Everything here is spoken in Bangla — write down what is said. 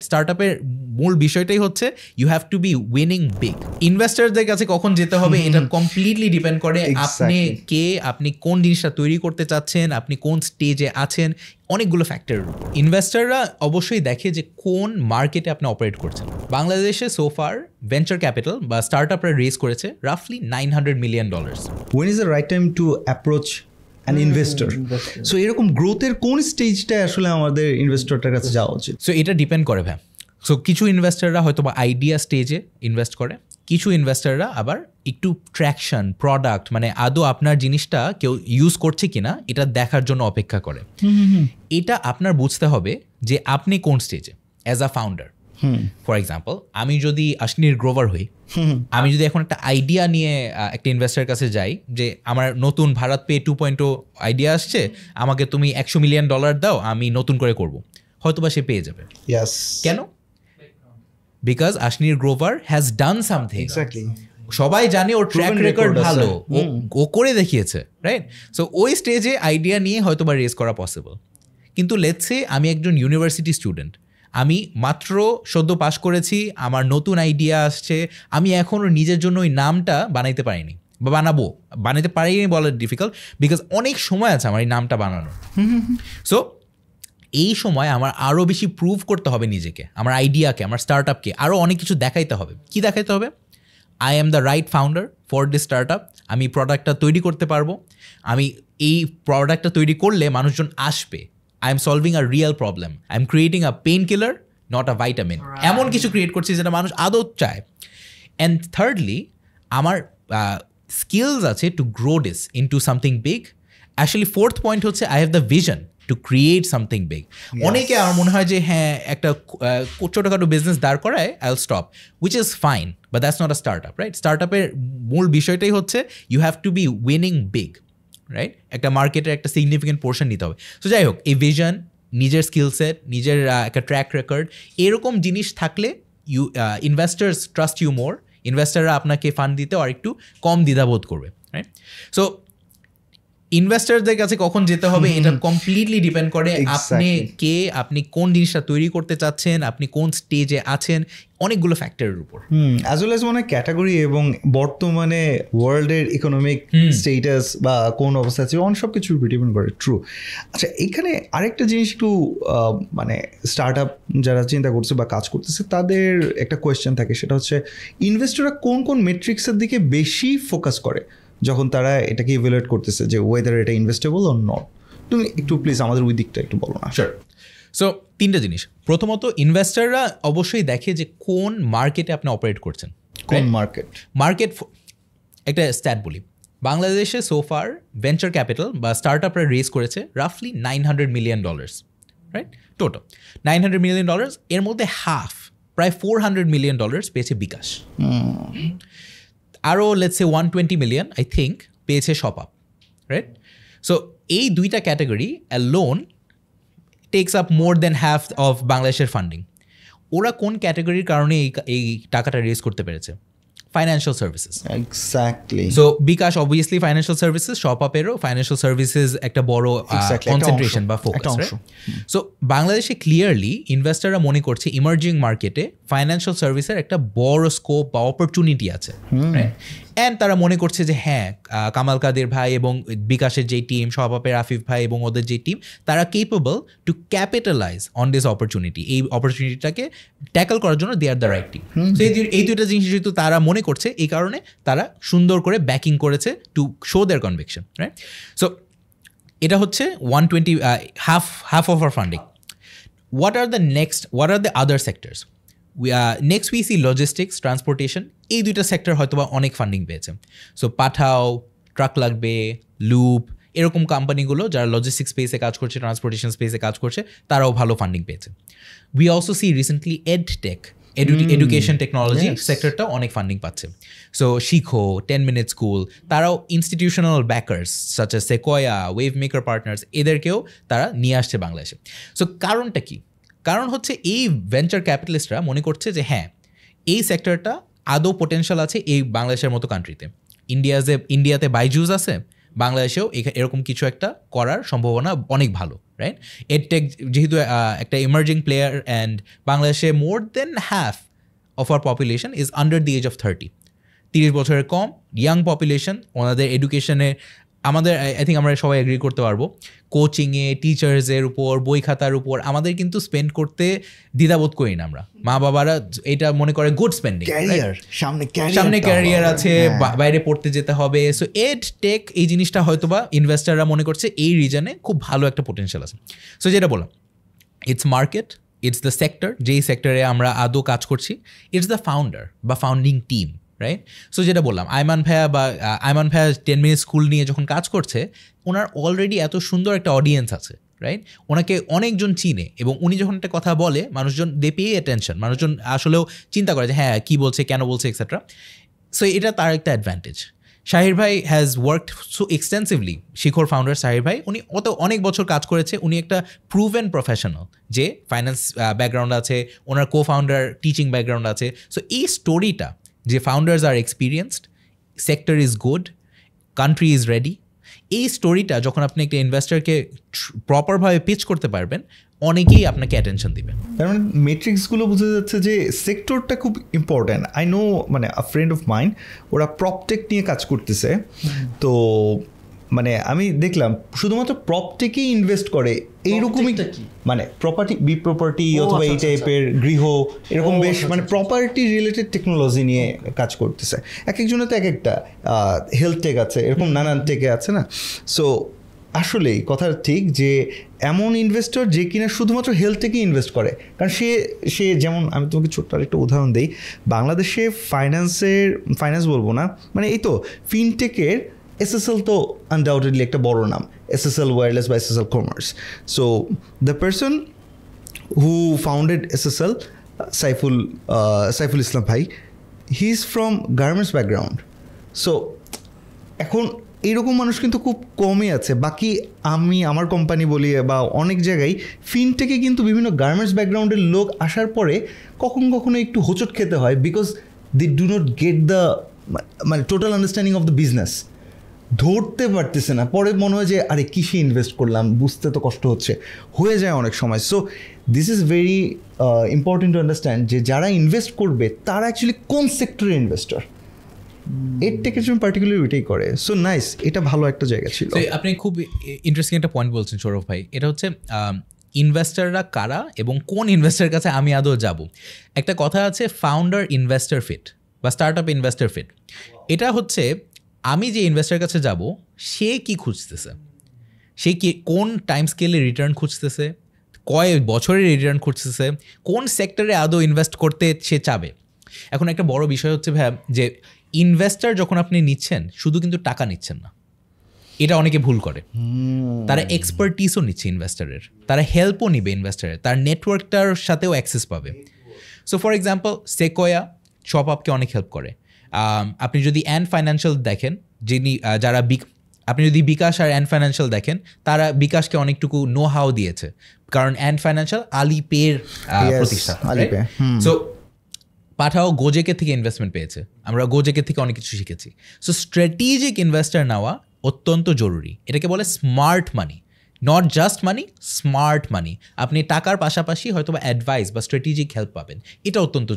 স্টার্টআপের মূল বিষয়টাই হচ্ছে you have to be winning big. ইনভেস্টরদের কাছে কখন যেতে হবে এটা কমপ্লিটলি ডিপেন্ড করে আপনি কে, আপনি কোন জিনিসটা তৈরি করতে চাচ্ছেন, আপনি কোন স্টেজে আছেন, অনেকগুলো ফ্যাক্টর। ইনভেস্টররা অবশ্যই দেখে যে কোন মার্কেটে আপনি অপারেট করছেন। বাংলাদেশে সোফার ভেঞ্চার ক্যাপিটাল বা স্টার্টআপরা রেজ করেছে রাফলি $900 million। When is the right time to approach an investor? So এরকম গ্রোথের কোন স্টেজটা আসলে আমাদের ইনভেস্টরটার কাছে যাওয়া উচিত? সো এটা ডিপেন্ড করে ভাই। সো কিছু ইনভেস্টররা হয়তো বা আইডিয়া স্টেজে ইনভেস্ট করে, কিছু ইনভেস্টররা আবার একটু ট্র্যাকশন, প্রোডাক্ট, মানে আদৌ আপনার জিনিসটা কেউ ইউজ করছে কিনা এটা দেখার জন্য অপেক্ষা করে। এটা আপনার বুঝতে হবে যে আপনি কোন স্টেজে as a founder. For example, আমি যদি আশনির গ্রোভার হই, আমি যদি এখন একটা আইডিয়া নিয়ে একটা ইনভেস্টারের কাছে যাই যে আমার নতুন ভারত পে 2.0 আইডিয়া আসছে, আমাকে তুমি $100 million দাও, আমি নতুন করে করব, হয়তো বা সে পেয়ে যাবে। কেন? Because Ashneer Grover has done something. সবাই জানে ওর ট্র্যাক রেকর্ড ভালো, ও করে দেখিয়েছে, রাইট? সো ওই স্টেজে আইডিয়া নিয়ে হয়তো বা রেজ করা পসিবল। কিন্তু লেটস সে আমি একজন ইউনিভার্সিটি স্টুডেন্ট, আমি মাত্র সদ্য পাস করেছি, আমার নতুন আইডিয়া আসছে, আমি এখনও নিজের জন্য ওই নামটা বানাইতে পারিনি বা বানাতে পারিনি বলা ডিফিকাল্ট, বিকজ অনেক সময় আছে আমার এই নামটা বানানোর। সো এই সময় আমার আরও বেশি প্রুভ করতে হবে নিজেকে, আমার আইডিয়াকে, আমার স্টার্টআপকে আরও অনেক কিছু দেখাইতে হবে। কি দেখাইতে হবে? I am the right founder for this startup. আমি প্রোডাক্টটা তৈরি করতে পারবো, আমি এই প্রোডাক্টটা তৈরি করলে মানুষজন আসবে। I am solving a real problem. I am creating a painkiller, not a vitamin. এমন কিছু ক্রিয়েট করছি যেটা মানুষ আদৌ চায়। And thirdly, আমার skills আছে to grow this into something big. Actually, fourth point হচ্ছে I have the vision to create something big. অনেকে আমার মনে হয় যে হ্যাঁ একটা ছোটোখাটো বিজনেস দাঁড় করায় I'll stop, which is fine, but that's not a startup, right? Startup-এর মূল বিষয়টাই হচ্ছে you have to be winning big. Right? একটা মার্কেটের একটা সিগনিফিকেন্ট পোর্শন নিতে হবে। সো যাই হোক, এই ভিশন, নিজের স্কিল সেট, নিজের একটা ট্র্যাক রেকর্ড, এরকম জিনিস থাকলে ইনভেস্টার্স ট্রাস্ট ইউ মোর। ইনভেস্টাররা আপনাকে ফান্ড দিতে আর একটু কম দ্বিধাবোধ করবে, রাইট? সো ইনভেস্টারদের কাছে কখন যেতে হবে এটা কমপ্লিটলি ডিপেন্ড করে আপনি কে, আপনি কোন জিনিসটা তৈরি করতে চাচ্ছেন, আপনি কোন স্টেজে আছেন, অনেকগুলো ফ্যাক্টরের উপর। অ্যাজ ওয়েল অ্যাজ মানে ক্যাটাগরি এবং বর্তমানে ওয়ার্ল্ডের ইকোনমিক স্টেটাস বা কোন অবস্থা আছে, অন সব কিছুর উপর ডিপেন্ড করে। ট্রু। আচ্ছা, এখানে আরেকটা জিনিস একটু মানে স্টার্ট আপ যারা চিন্তা করছে বা কাজ করতেছে তাদের একটা কোয়েশ্চেন থাকে, সেটা হচ্ছে ইনভেস্টররা কোন কোন মেট্রিক্সের দিকে বেশি ফোকাস করে যখন তারা এটাকে ইভ্যালুয়েট করতেছে যে ওয়েদার এটা ইনভেস্টেবল অর নট? তুমি একটু প্লিজ আমাদের ওই দিকটা একটু বলো না। শিওর। সো তিনটা জিনিস। প্রথমত, ইনভেস্টাররা অবশ্যই দেখে যে কোন মার্কেটে আপনি অপারেট করছেন। কোন মার্কেট একটা স্ট্যাট বলি, বাংলাদেশে সোফার ভেঞ্চার ক্যাপিটাল বা স্টার্টআপরা রেজ করেছে রাফলি $900 million, রাইট? টোটাল $900 million, এর মধ্যে হাফ, প্রায় $400 million পেয়েছে বিকাশ। আরও let's say 120 million I think পেয়েছে শপআপ, রাইট? সো এই দুইটা category loan takes up more than half of বাংলাদেশের ফান্ডিং। ওরা কোন ক্যাটাগরির কারণে এই টাকাটা রেজ করতে পেরেছে? Financial services. Exactly. So bKash obviously financial services, শপআপেরও ফাইন্যান্সিয়াল সার্ভিসেস একটা বড় কনসেন্ট্রেশন বা ফোকাস। সো বাংলাদেশে ক্লিয়ারলি ইনভেস্টাররা মনে করছে ইমার্জিং মার্কেটে ফাইন্যান্সিয়াল সার্ভিসের একটা বড় স্কোপ বা অপরচুনিটি আছে, অ্যান্ড তারা মনে করছে যে হ্যাঁ, কামাল কাদের ভাই এবং বিকাশের যে টিম, শপআপের আফিফ ভাই এবং ওদের যে টিম, তারা capable to capitalise on this opportunity. এই অপরচুনিটিটাকে ট্যাকল করার জন্য they are the right team. So এই দুইটা জিনিস যেহেতু তারা মনে করছে, এই কারণে তারা সুন্দর করে ব্যাকিং করেছে to show their conviction, right? So এটা হচ্ছে 120 half of our funding. What are the other sectors? Next we see logistics, transportation. এই দুইটা সেক্টর হয়তো বা অনেক ফান্ডিং পেয়েছে। সো পাঠাও, ট্রাক লাগবে, লুপ, এরকম কোম্পানিগুলো যারা লজিস্টিক স্পেসে কাজ করছে, ট্রান্সপোর্টেশন স্পেসে কাজ করছে, তারাও ভালো ফান্ডিং পেয়েছে। We also see recently edtech, education technology সেক্টরটাও অনেক ফান্ডিং পাচ্ছে। সো শিখো, 10 Minute School, তারাও institutional backers such as Sequoia, wave maker partners, এদেরকেও তারা নিয়ে আসছে বাংলাদেশে। সো কারণটা কি? কারণ হচ্ছে এই ভেঞ্চার ক্যাপিটালিস্টরা মনে করছে যে হ্যাঁ, এই সেক্টরটা আদৌ পোটেনশিয়াল আছে এই বাংলাদেশের মতো কান্ট্রিতে। ইন্ডিয়াতে বাইজুস আছে, বাংলাদেশেও এরকম কিছু একটা করার সম্ভাবনা অনেক ভালো, রাইট? এডটেক যেহেতু একটা ইমার্জিং প্লেয়ার, অ্যান্ড বাংলাদেশে more than half of our population is under the age of 30 বছরের কম ইয়াং পপুলেশন। ওনাদের এডুকেশনে আমাদের আই থিঙ্ক আমরা সবাই এগ্রি করতে পারবো, কোচিংয়ে, টিচার্সের উপর, বই খাতার উপর আমাদের কিন্তু স্পেন্ড করতে দ্বিধাবোধ করি না আমরা। মা বাবারা এটা মনে করে গুড স্পেন্ডিং, সামনে ক্যারিয়ার আছে, বাইরে পড়তে যেতে হবে। সো এড টেক এই জিনিসটা হয়তো বা ইনভেস্টাররা মনে করছে এই রিজনে খুব ভালো একটা পোটেনশিয়াল আছে। সো যেটা বললাম, it's market, it's the sector, যেই সেক্টরে আমরা আদৌ কাজ করছি, ইটস দ্য ফাউন্ডার বা ফাউন্ডিং টিম, রাইট? সো যেটা বললাম, আইমান ভাইয়া 10 মিনিট স্কুল নিয়ে যখন কাজ করছে, ওনার অলরেডি এত সুন্দর একটা অডিয়েন্স আছে, রাইট? ওনাকে অনেকজন চিনে, এবং উনি যখন একটা কথা বলে মানুষজন দে পে অ্যাটেনশন, মানুষজন আসলেও চিন্তা করে যে হ্যাঁ কী বলছে, কেন বলছে, এক্সেট্রা। সো এটা তার একটা অ্যাডভান্টেজ। শাহির ভাই has worked so extensively, Shikhor founder Shahir ভাই, উনি অনেক বছর কাজ করেছে, উনি একটা প্রুভেন প্রফেশনাল, যে ফাইন্যান্স ব্যাকগ্রাউন্ড আছে, ওনার কো ফাউন্ডার টিচিং ব্যাকগ্রাউন্ড আছে। সো এই স্টোরিটা যে founders are experienced, sector is good, country is ready, এই স্টোরিটা যখন আপনি একটা ইনভেস্টরকে প্রপারভাবে পিচ করতে পারবেন, অনেকেই আপনাকে অ্যাটেনশন দিবে। তার মানে মেট্রিক্সগুলো বোঝা যাচ্ছে যে সেক্টরটা খুব ইম্পর্ট্যান্ট। আই নো, মানে আ ফ্রেন্ড অফ মাইন্ড, ওরা প্রপটেক নিয়ে কাজ করতেছে। তো মানে আমি দেখলাম শুধুমাত্র প্রপটেকেই ইনভেস্ট করে এইরকমই, মানে প্রপার্টি অথবা এই টাইপের গৃহ, এরকম বেশ মানে প্রপার্টি রিলেটেড টেকনোলজি নিয়ে কাজ করতেছে। এক একজনের তো এক একটা, হেলথ টেক আছে, এরকম নানান টেকে আছে না। সো আসলেই কথা ঠিক যে এমন ইনভেস্টর যে কিনা শুধুমাত্র হেলথ টেকে ইনভেস্ট করে, কারণ সে যেমন, আমি তোমাকে ছোট্ট আরেকটা উদাহরণ দিই, বাংলাদেশে ফাইন্যান্স বলবো না, মানে এই তো ফিনটেকের SSL তো আনডাউটেডলি একটা বড় নাম, SSL ওয়্যারলেস বা SSL commerce. So the person who founded SSL, Saiful Islam ভাই, he is from garments background. So এখন এইরকম মানুষ কিন্তু খুব কমই আছে। বাকি আমার কোম্পানি বলি বা অনেক জায়গায় ফিনটেকে কিন্তু বিভিন্ন গার্মেন্টস ব্যাকগ্রাউন্ডের লোক আসার পরে কখনো একটু হোঁচট খেতে হয়, because they do not get the মানে total understanding of the business, ধরতে পারতেছে না। পরে মনে হয় যে আরে কিসে ইনভেস্ট করলাম, বুঝতে তো কষ্ট হয়ে যায় অনেক সময়। So this is very important to understand যে যারা ইনভেস্ট করবে তারা অ্যাকচুয়ালি কোন সেক্টরের ইনভেস্টর, এর টেকের জন্য পার্টিকুলার ওইটাই করে। সো নাইস, এটা ভালো একটা জায়গা ছিল। আপনি খুব ইন্টারেস্টিং একটা পয়েন্ট বলছেন সৌরভ ভাই, এটা হচ্ছে ইনভেস্টাররা কারা এবং কোন ইনভেস্টারের কাছে আমি আদৌ যাব। একটা কথা আছে ফাউন্ডার ইনভেস্টর ফিট বা স্টার্ট আপ ইনভেস্টর ফিট। এটা হচ্ছে আমি যে ইনভেস্টারের কাছে যাব, সে কি খুঁজতেছে, সে কি কোন টাইম স্কেলে রিটার্ন খুঁজতেছে, কয় বছরের রিটার্ন খুঁজতেছে, কোন সেক্টরে আদৌ ইনভেস্ট করতে সে চাবে। এখন একটা বড় বিষয় হচ্ছে ভাই, যে ইনভেস্টার যখন আপনি নিচ্ছেন, শুধু কিন্তু টাকা নিচ্ছেন না, এটা অনেকে ভুল করে। তারা এক্সপার্টিসও নিচ্ছে ইনভেস্টারের, তারা হেল্পও নিবে ইনভেস্টারের, তার নেটওয়ার্কটার সাথেও অ্যাক্সেস পাবে। সো ফর এক্সাম্পল সেকোয়া শপআপকে অনেক হেল্প করে। আপনি যদি অ্যান্ড ফাইন্যান্সিয়াল দেখেন, আপনি যদি বিকাশ আর অ্যান্ড ফাইন্যান্সিয়াল দেখেন, তারা বিকাশকে অনেকটুকু নো হাউ দিয়েছে, কারণ অ্যান্ড ফাইন্যান্সিয়াল আলিপের প্রতিষ্ঠান। সো পাঠাও গোজেকে থেকে ইনভেস্টমেন্ট পেয়েছে, আমরা গোজেকে থেকে অনেক কিছু শিখেছি। সো স্ট্র্যাটেজিক ইনভেস্টার নেওয়া অত্যন্ত জরুরি। এটাকে বলে smart money, not just money, smart মানি। আপনি টাকার পাশাপাশি হয়তো বা অ্যাডভাইস বা স্ট্র্যাটেজিক হেল্প পাবেন, এটা অত্যন্ত